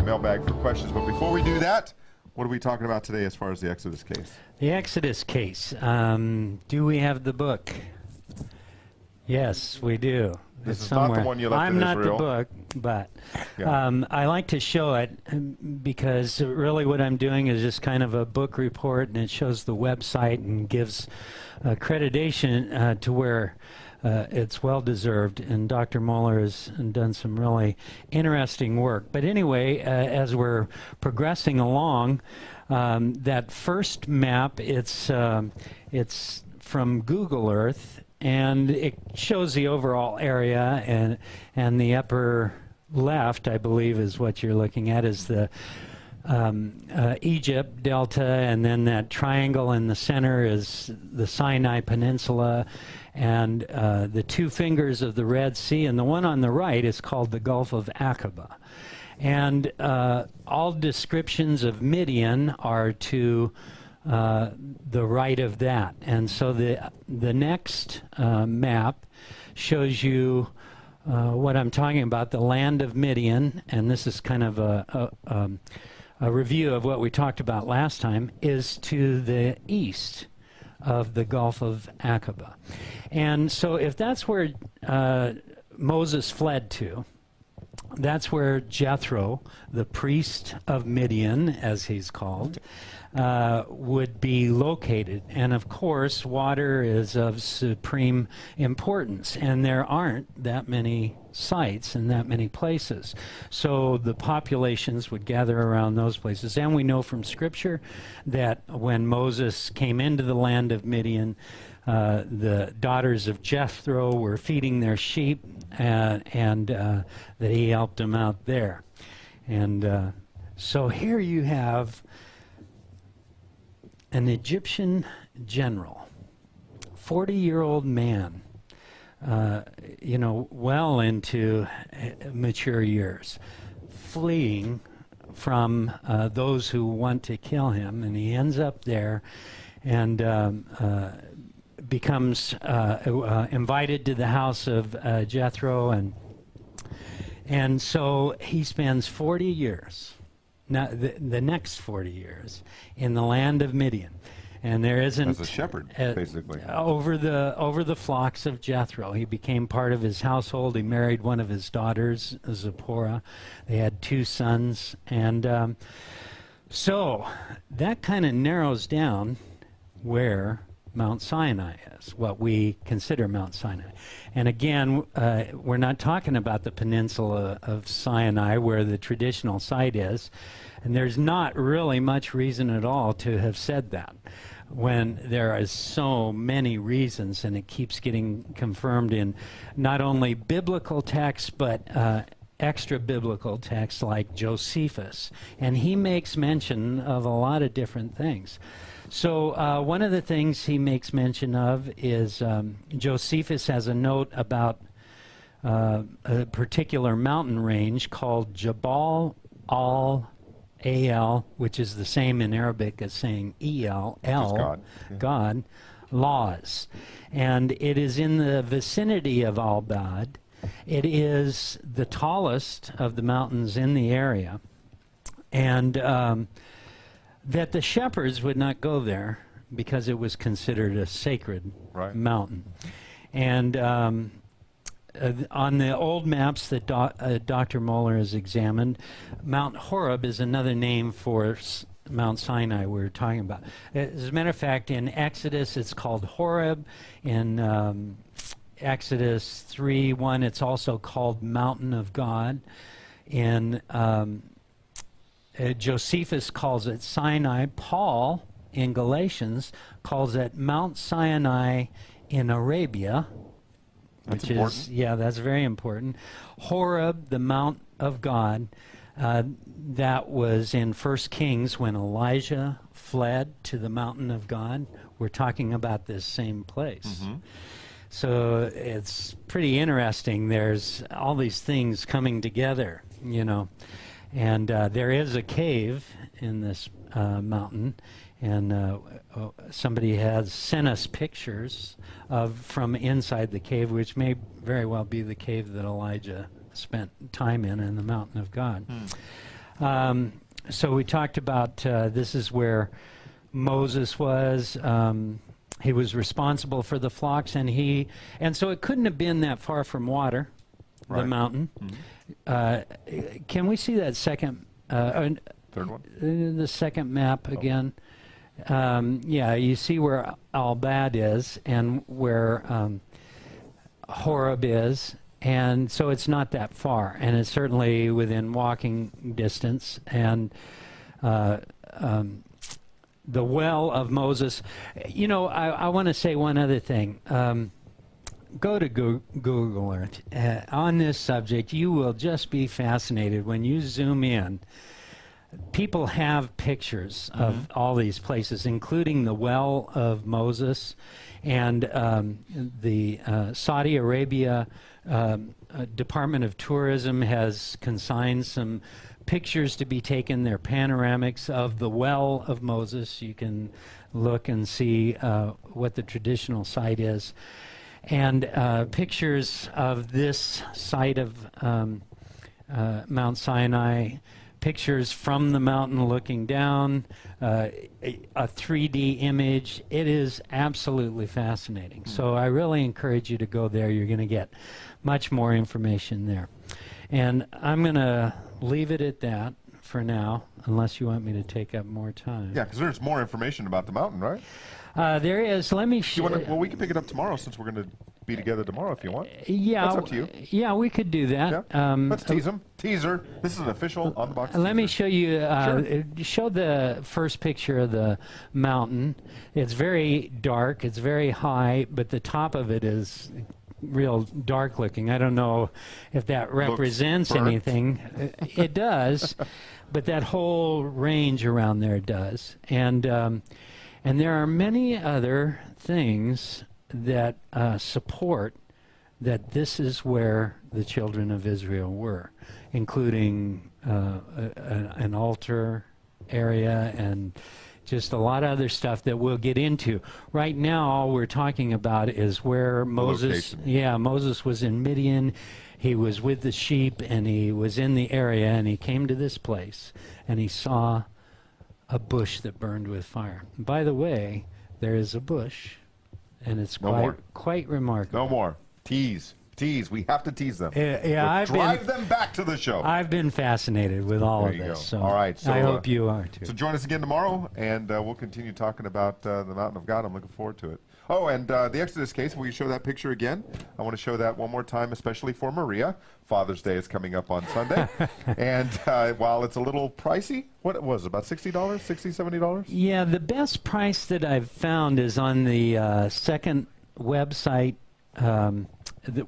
mailbag for questions. But before we do that, what are we talking about today as far as the Exodus case? The Exodus case. Do we have the book? Yes, we do. This it's is somewhere. not the one you left I'm in not Israel. the book, but Yeah. I like to show it because really what I'm doing is just kind of a book report, and it shows the website and gives accreditation to where it's well deserved. And Dr. Moeller has done some really interesting work. But anyway, as we're progressing along, that first map, it's from Google Earth, and it shows the overall area, and the upper left, I believe, is what you're looking at, is the Egypt Delta, and then that triangle in the center is the Sinai Peninsula, and the two fingers of the Red Sea, and the one on the right is called the Gulf of Aqaba. And all descriptions of Midian are to the right of that. And so the next map shows you what I'm talking about, the land of Midian, and this is kind of a review of what we talked about last time, is to the east of the Gulf of Aqaba. And so if that's where Moses fled to, that's where Jethro, the priest of Midian, as he's called, would be located. And of course, water is of supreme importance, and there aren't that many sites in that many places. So the populations would gather around those places. And we know from Scripture that when Moses came into the land of Midian, the daughters of Jethro were feeding their sheep, and that he helped them out there. And so here you have an Egyptian general, 40-year-old man, you know, well into mature years, fleeing from those who want to kill him, and he ends up there and becomes invited to the house of Jethro, and so he spends 40 years, now the next 40 years, in the land of Midian. And there isn't, as a shepherd, basically, over the flocks of Jethro. He became part of his household. He married one of his daughters, Zipporah. They had 2 sons, and so that kind of narrows down where Mount Sinai is, what we consider Mount Sinai. And again, we're not talking about the peninsula of Sinai where the traditional site is, and there's not really much reason at all to have said that, when there are so many reasons, and it keeps getting confirmed in not only biblical texts, but extra-biblical texts like Josephus. And he makes mention of a lot of different things. So one of the things he makes mention of is Josephus has a note about a particular mountain range called Jabal al-Al, which is the same in Arabic as saying El, God. Yeah. God, Laws. And it is in the vicinity of Al-Bad. It is the tallest of the mountains in the area. And that the shepherds would not go there because it was considered a sacred mountain. And on the old maps that Dr. Moeller has examined, Mount Horeb is another name for Mount Sinai we were talking about. As a matter of fact, in Exodus it's called Horeb. In Exodus 3:1 it's also called Mountain of God. In Josephus calls it Sinai. Paul, in Galatians, calls it Mount Sinai in Arabia. That's which important. is, yeah, that's very important. Horeb, the Mount of God, that was in 1 Kings when Elijah fled to the mountain of God. We're talking about this same place. Mm-hmm. So it's pretty interesting. There's all these things coming together, you know. And there is a cave in this mountain, and somebody has sent us pictures from inside the cave, which may very well be the cave that Elijah spent time in the mountain of God. So we talked about this is where Moses was. He was responsible for the flocks, and so it couldn't have been that far from water, the Right. mountain. Can we see that second? Third one? The second map again. Yeah, you see where Al-Bad is and where Horeb is, and so it's not that far, and it's certainly within walking distance. And the well of Moses. You know, I want to say one other thing. Go to Google Earth. On this subject, you will just be fascinated when you zoom in. People have pictures of all these places, including the well of Moses, and the Saudi Arabia Department of Tourism has consigned some pictures to be taken. They're panoramics of the well of Moses. You can look and see what the traditional site is. And pictures of this site of Mount Sinai, pictures from the mountain looking down, a 3D image. It is absolutely fascinating. So I really encourage you to go there. You're going to get much more information there. And I'm going to leave it at that for now, unless you want me to take up more time. Yeah, because there's more information about the mountain, right? There is. Let me Well, we can pick it up tomorrow since we're going to be together tomorrow if you want. Yeah, That's up to you. Yeah, we could do that. Yeah. Let's tease them. Teaser. This is an official on the box. Let me teaser. show you. Sure. Show the first picture of the mountain. It's very dark. It's very high, but the top of it is real dark looking. I don't know if that represents burnt. anything. It does, but that whole range around there does. And there are many other things that support that this is where the children of Israel were, including an altar area and just a lot of other stuff that we'll get into. Right now, all we're talking about is where Moses, Moses was in Midian. He was with the sheep, and he was in the area, and he came to this place, and he saw a bush that burned with fire. By the way, there is a bush, and it's quite remarkable. No more. Tease. Tease. We have to tease them. Drive them back to the show. I've been fascinated with all There of you this. go. So all right. So, I hope you are too. So join us again tomorrow, and we'll continue talking about the Mountain of God. I'm looking forward to it. Oh, and the Exodus case, will you show that picture again? I want to show that one more time, especially for Maria. Father's Day is coming up on Sunday. And while it's a little pricey, what was it, about $60, $60, $70? Yeah, the best price that I've found is on the second website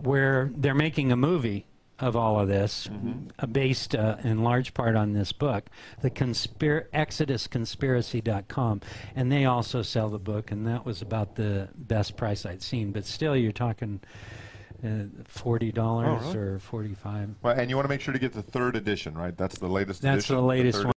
where they're making a movie of all of this, based in large part on this book, the ExodusConspiracy.com, and they also sell the book, and that was about the best price I'd seen. But still, you're talking $40 or $45. Well, and you want to make sure to get the third edition, right? That's the latest edition. That's the latest one.